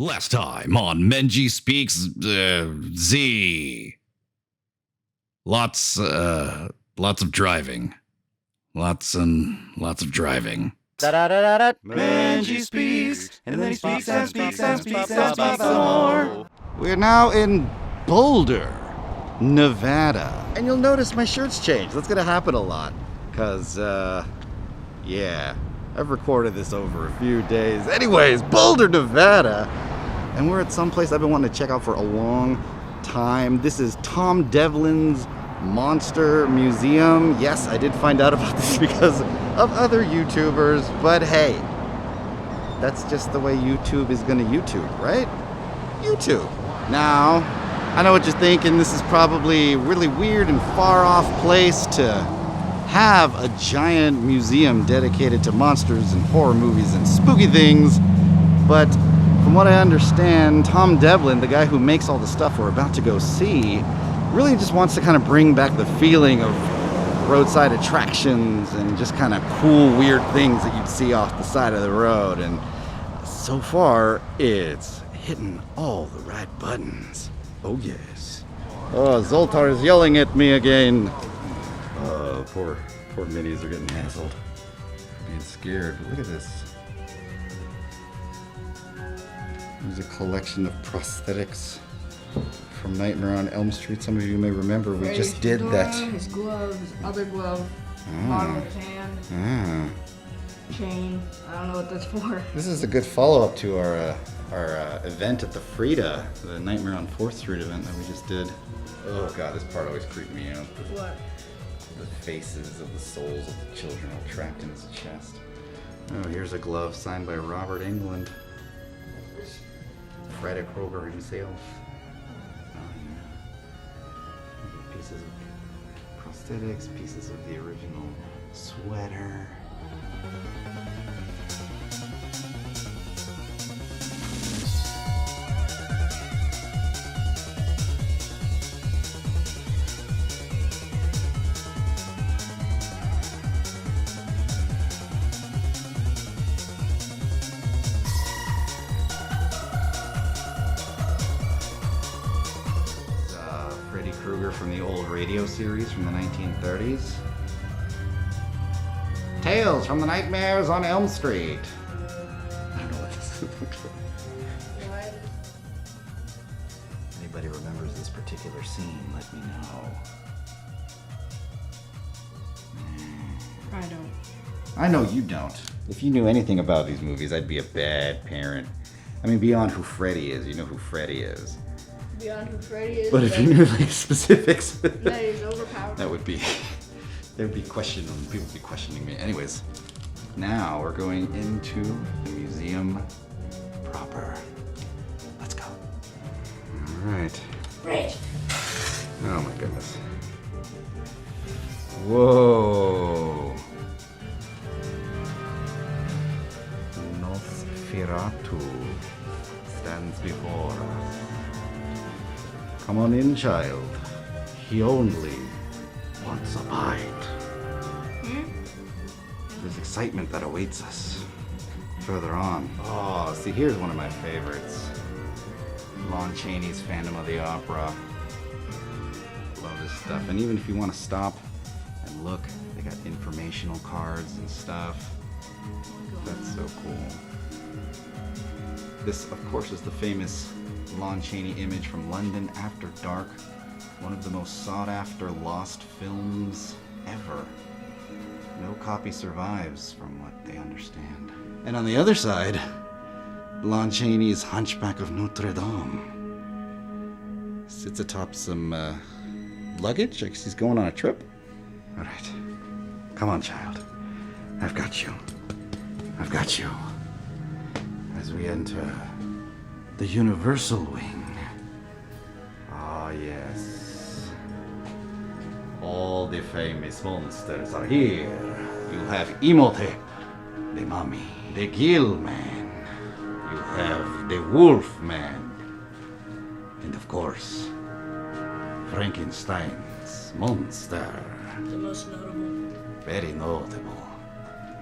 Last time on Menji Speaks Z. Lots of driving. Lots of driving. Menji speaks, and then he speaks and speaks and speaks and speaks some more. We're now in Boulder, Nevada. And you'll notice my shirt's changed. That's gonna happen a lot. Cause, yeah, I've recorded this over a few days. Anyways, Boulder, Nevada. And we're at some place I've been wanting to check out for a long time. This is Tom Devlin's Monster Museum. Yes, I did find out about this because of other YouTubers, but hey, that's just the way YouTube is gonna YouTube, right? YouTube. Now, I know what you're thinking. This is probably a really weird and far off place to have a giant museum dedicated to monsters and horror movies and spooky things, but from what I understand, Tom Devlin, the guy who makes all the stuff we're about to go see, really just wants to kind of bring back the feeling of roadside attractions and just kind of cool, weird things that you'd see off the side of the road. And so far, it's hitting all the right buttons. Oh, yes. Oh, Zoltar is yelling at me again. Poor minis are getting hassled. Being scared. But look at this. There's a collection of prosthetics from Nightmare on Elm Street. Some of you may remember we just did that. His glove, his other glove, bottom of his hand, chain. I don't know what that's for. This is a good follow-up to our event at the Frida, the Nightmare on 4th Street event that we just did. Oh god, this part always creeped me out. What? The faces of the souls of the children all trapped in his chest. Oh, here's a glove signed by Robert Englund. Freddy Krueger himself. Oh yeah. Pieces of prosthetics, pieces of the original sweater. Freddy Krueger from the old radio series from the 1930s. Tales from the Nightmares on Elm Street. I don't know what this is. Anybody remembers this particular scene, let me know. I don't. I know you don't. If you knew anything about these movies, I'd be a bad parent. I mean, beyond who Freddy is, you know who Freddy is. Beyond who Freddy is. But if you knew like specifics, that is overpowered. that would be, there'd be questioning, people would be questioning me. Anyways, now we're going into the museum proper. Let's go. All right. Right. Oh my goodness. Whoa. Nosferatu stands before us. Come on in, child. He only wants a bite. There's excitement that awaits us further on. Oh, see, here's one of my favorites. Lon Chaney's Phantom of the Opera. Love this stuff. And even if you want to stop and look, they got informational cards and stuff. That's so cool. This, of course, is the famous Lon Chaney image from London After Dark, one of the most sought-after lost films ever. No copy survives, from what they understand. And on the other side, Lon Chaney's Hunchback of Notre Dame sits atop some luggage. I guess he's going on a trip. All right, come on, child. I've got you. I've got you. As we enter the Universal Wing. Ah, yes. All the famous monsters are here. You have Imhotep, the mummy, the Gill Man. You have the Wolf Man. And of course, Frankenstein's monster. The most notable. Very notable.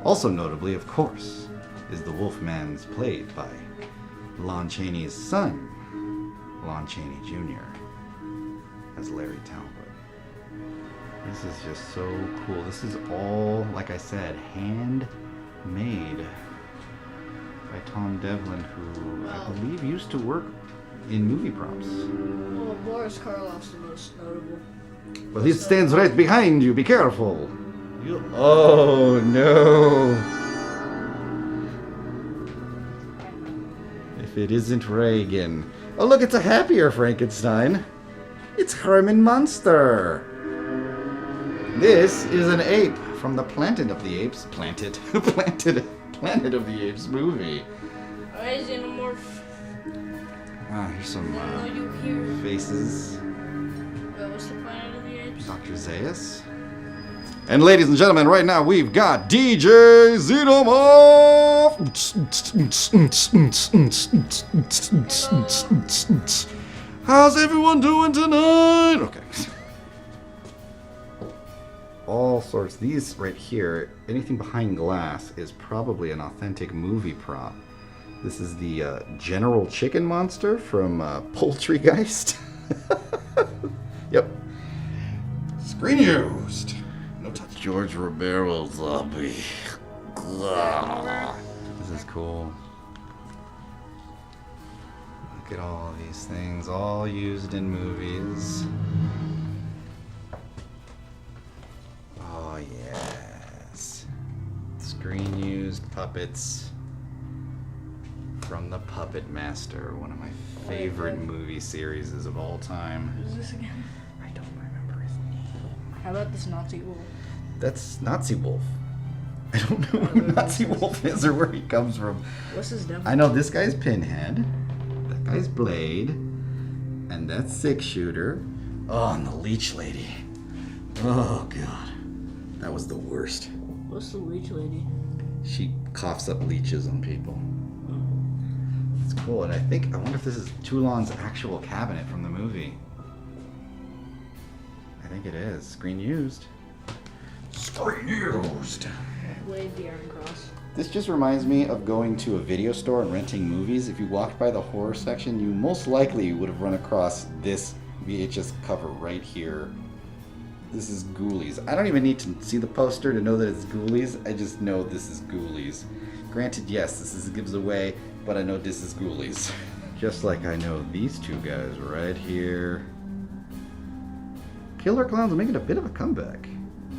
Also notably, of course, is the Wolfman's played by Lon Chaney's son, Lon Chaney Jr., as Larry Talbot. This is just so cool. This is all, like I said, handmade by Tom Devlin, who I believe used to work in movie props. Well, Boris Karloff's the most notable. Well, he stands right behind you. Be careful. Oh, no. If it isn't Reagan. Oh, look, it's a happier Frankenstein. It's Herman Munster. This is an ape from the Planet of the Apes. Planet of the Apes movie. Alright, Xenomorph. Ah, here's some Are you here? faces. What's the Planet of the Apes? Dr. Zaius. And ladies and gentlemen, right now we've got DJ Xenomorph! How's everyone doing tonight? Okay. All sorts. These right here, anything behind glass is probably an authentic movie prop. This is the General Chicken Monster from Poultrygeist. Yep. Screen used. No touch. George Romero zombie. This is cool. Look at all these things, all used in movies. Oh yes. Screen used puppets from The Puppet Master, one of my favorite movie series of all time. Who's this again? I don't remember his name. How about this Nazi wolf? That's Nazi Wolf. I don't know who Nazi Wolf is or where he comes from. What's his devil? I know this guy's Pinhead, that guy's Blade, and that's Six Shooter. Oh, and the Leech Lady. Oh, God. That was the worst. What's the Leech Lady? She coughs up leeches on people. It's cool, and I wonder if this is Toulon's actual cabinet from the movie. I think it is. Screen used. Screen used! Wave the Iron Cross. This just reminds me of going to a video store and renting movies. If you walked by the horror section, you most likely would have run across this VHS cover right here. This is Ghoulies. I don't even need to see the poster to know that it's Ghoulies. I just know this is Ghoulies. Granted, yes, this gives away, but I know this is Ghoulies. Just like I know these two guys right here. Killer Clowns are making a bit of a comeback.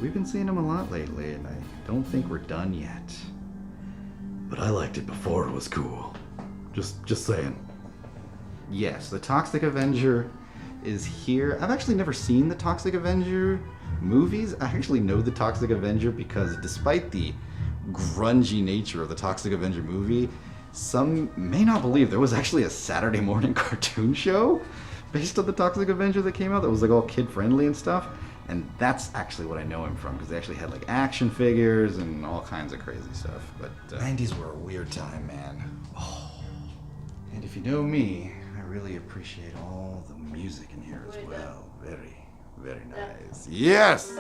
We've been seeing them a lot lately, and I don't think we're done yet. But I liked it before it was cool. Just saying. Yes, the Toxic Avenger is here. I've actually never seen the Toxic Avenger movies. I actually know the Toxic Avenger because despite the grungy nature of the Toxic Avenger movie, some may not believe there was actually a Saturday morning cartoon show based on the Toxic Avenger that came out that was like all kid friendly and stuff. And that's actually what I know him from, because they actually had like action figures and all kinds of crazy stuff. But 90s were a weird time, man. Oh. And if you know me, I really appreciate all the music in here as well. Very, very nice. Yes!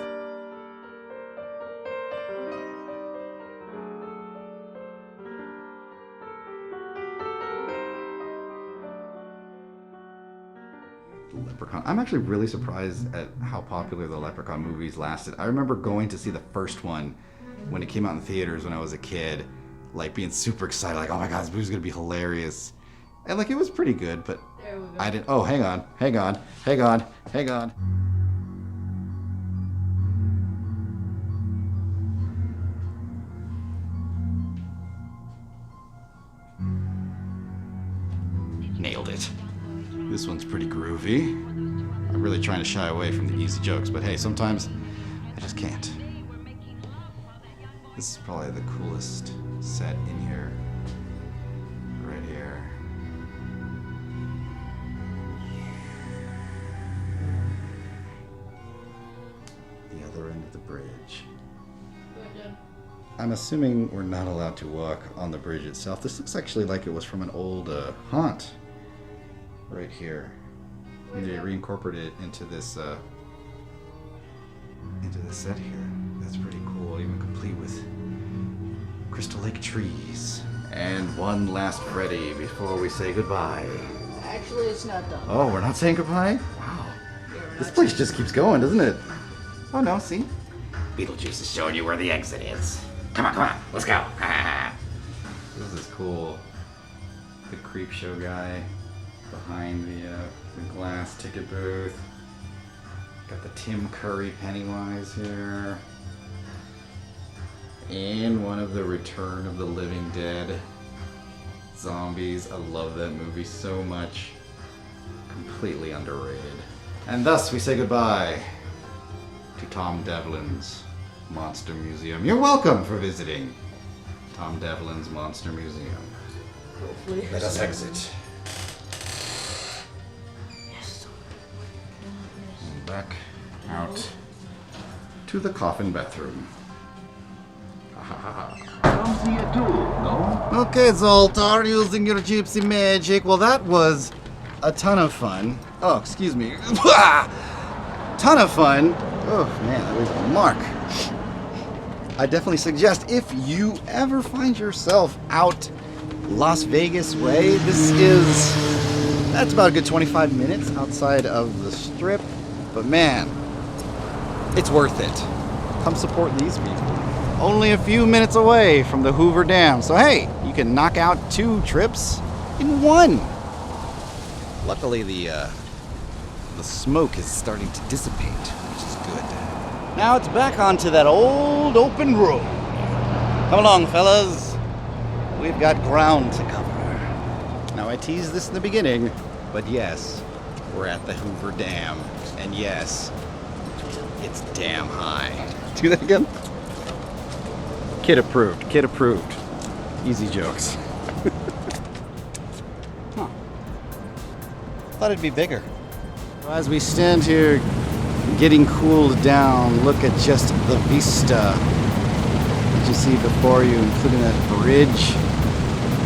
Leprechaun. I'm actually really surprised at how popular the Leprechaun movies lasted. I remember going to see the first one when it came out in theaters when I was a kid, like being super excited, like, oh my god, this movie's gonna be hilarious. And like, it was pretty good, but I didn't, oh, hang on. Nailed it. This one's pretty groovy. I'm really trying to shy away from the easy jokes, but hey, sometimes I just can't. This is probably the coolest set in here. Right here. The other end of the bridge. I'm assuming we're not allowed to walk on the bridge itself. This looks actually like it was from an old haunt. Right here. And they reincorporated it into this set here. That's pretty cool, even complete with Crystal Lake trees And one last Freddy before we say goodbye. Actually, it's not done. Oh, we're not saying goodbye? Wow. This place just keeps going, doesn't it? Oh no, see? Beetlejuice is showing you where the exit is. Come on, let's go. This is cool. The creep show guy behind the glass ticket booth. Got the Tim Curry Pennywise here. And one of the Return of the Living Dead zombies. I love that movie so much. Completely underrated. And thus we say goodbye to Tom Devlin's Monster Museum. You're welcome for visiting Tom Devlin's Monster Museum. Hopefully. Let us exit. Yes. And back out to the coffin bathroom. Okay, Zoltar, using your gypsy magic. Well, that was a ton of fun. Oh, excuse me. Ton of fun. Oh, man, that was a mark. I definitely suggest if you ever find yourself out Las Vegas way, that's about a good 25 minutes outside of the strip. But man, it's worth it. Come support these people. Only a few minutes away from the Hoover Dam. So hey, you can knock out 2 trips in 1. Luckily the smoke is starting to dissipate, which is good. Now it's back onto that old open road. Come along, fellas. We've got ground to cover. Now I teased this in the beginning, but yes, we're at the Hoover Dam. And yes, it's damn high. Do that again? Kid approved. Kid approved. Easy jokes. Huh. Thought it'd be bigger. As we stand here getting cooled down, look at just the vista that you see before you, including that bridge,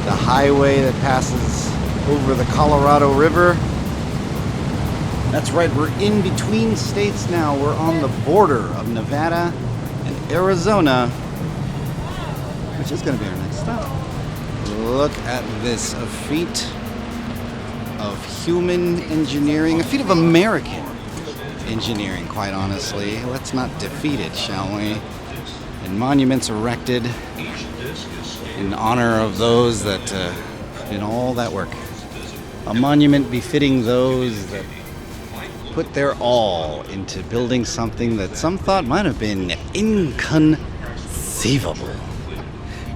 the highway that passes over the Colorado River. That's right, we're in between states now. We're on the border of Nevada and Arizona, which is going to be our next stop. Look at this, a feat of human engineering, a feat of American engineering, quite honestly. Let's not defeat it, shall we? And monuments erected in honor of those that did all that work. A monument befitting those that put their all into building something that some thought might have been inconceivable.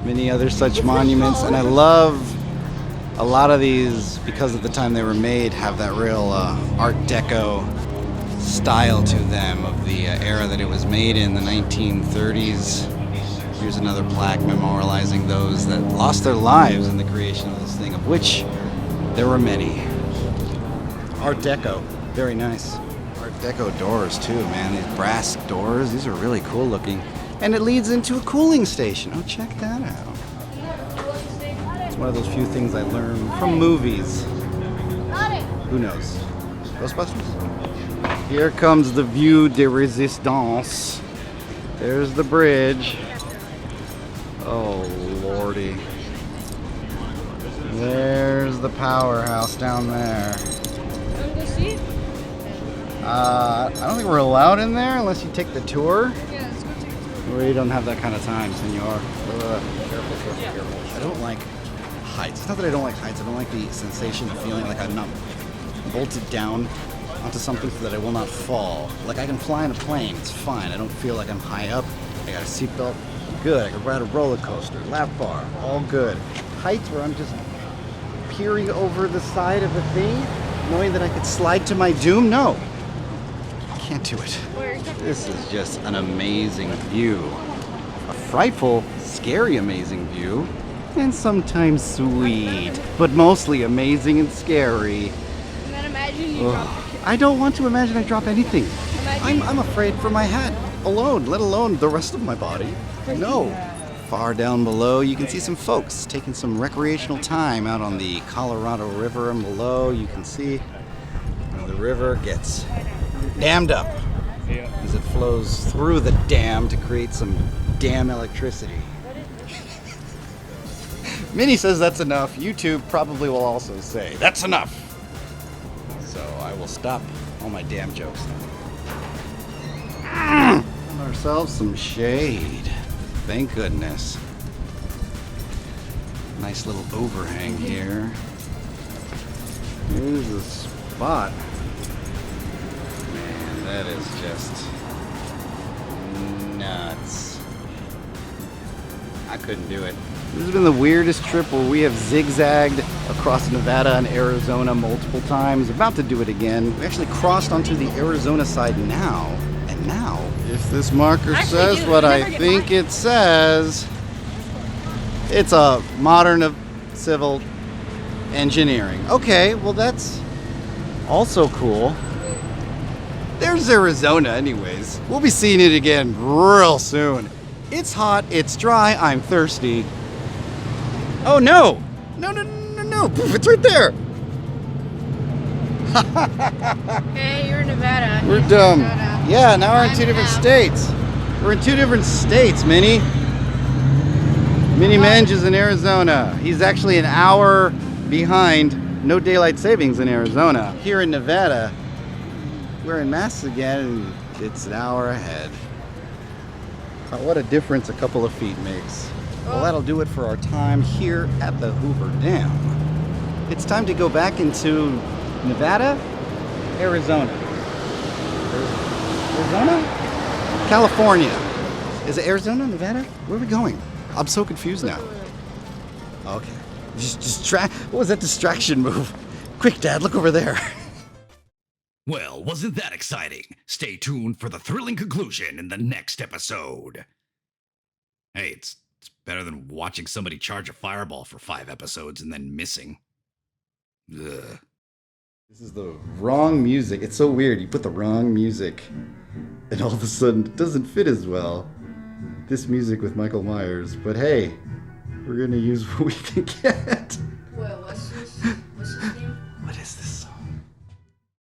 Many other such monuments, and I love a lot of these, because of the time they were made, have that real Art Deco style to them of the era that it was made in, the 1930s. Here's another plaque memorializing those that lost their lives in the creation of this thing, of which there were many. Art Deco, very nice. Art Deco doors too, man. These brass doors, these are really cool looking. And it leads into a cooling station. Oh, check that out. It's one of those few things I learned from movies. Who knows? Ghostbusters? Here comes the View de Resistance. There's the bridge. Oh, lordy. There's the powerhouse down there. Want to go see? I don't think we're allowed in there unless you take the tour. Yeah, let's go take a tour. We don't have that kind of time, senor. Careful. I don't like heights. It's not that I don't like heights. I don't like the sensation of feeling like I'm not bolted down onto something so that I will not fall. Like I can fly in a plane. It's fine. I don't feel like I'm high up. I got a seatbelt. Good. I can ride a roller coaster, lap bar. All good. Heights where I'm just peering over the side of a thing, knowing that I could slide to my doom? No. Can't do it. This is just an amazing view. A frightful, scary, amazing view. And sometimes sweet, but mostly amazing and scary. And then imagine you drop your kid. I don't want to imagine I drop anything. Imagine I'm afraid for my hat alone, let alone the rest of my body. No. Far down below, you can see some folks taking some recreational time out on the Colorado River, and below you can see the river gets dammed up as it flows through the dam to create some dam electricity. Minnie says that's enough. YouTube probably will also say that's enough. So I will stop all my damn jokes now. Found ourselves some shade. Thank goodness. Nice little overhang here. Here's a spot. Man, that is just nuts. I couldn't do it. This has been the weirdest trip where we have zigzagged across Nevada and Arizona multiple times. About to do it again. We actually crossed onto the Arizona side now. And now, if this marker says what I think it says, it's a modern of civil engineering. Okay, well that's also cool. There's Arizona anyways. We'll be seeing it again real soon. It's hot, it's dry, I'm thirsty. Oh no! No, no, no, no, poof, it's right there! Hey, you're in Nevada. We're dumb. Yeah, now we're in two different states. We're in two different states, Minnie. Minnie Menji is in Arizona. He's actually an hour behind. No daylight savings in Arizona. Here in Nevada, we're in Mass again, and it's an hour ahead. What a difference a couple of feet makes. Well, that'll do it for our time here at the Hoover Dam. It's time to go back into Nevada, Arizona. Arizona? California. Is it Arizona, Nevada? Where are we going? I'm so confused now. Okay. What was that distraction move? Quick, Dad, look over there. Well, wasn't that exciting? Stay tuned for the thrilling conclusion in the next episode. Hey, it's better than watching somebody charge a fireball for 5 episodes and then missing. Ugh. This is the wrong music. It's so weird. You put the wrong music, and all of a sudden it doesn't fit as well. This music with Michael Myers. But hey, we're going to use what we can get.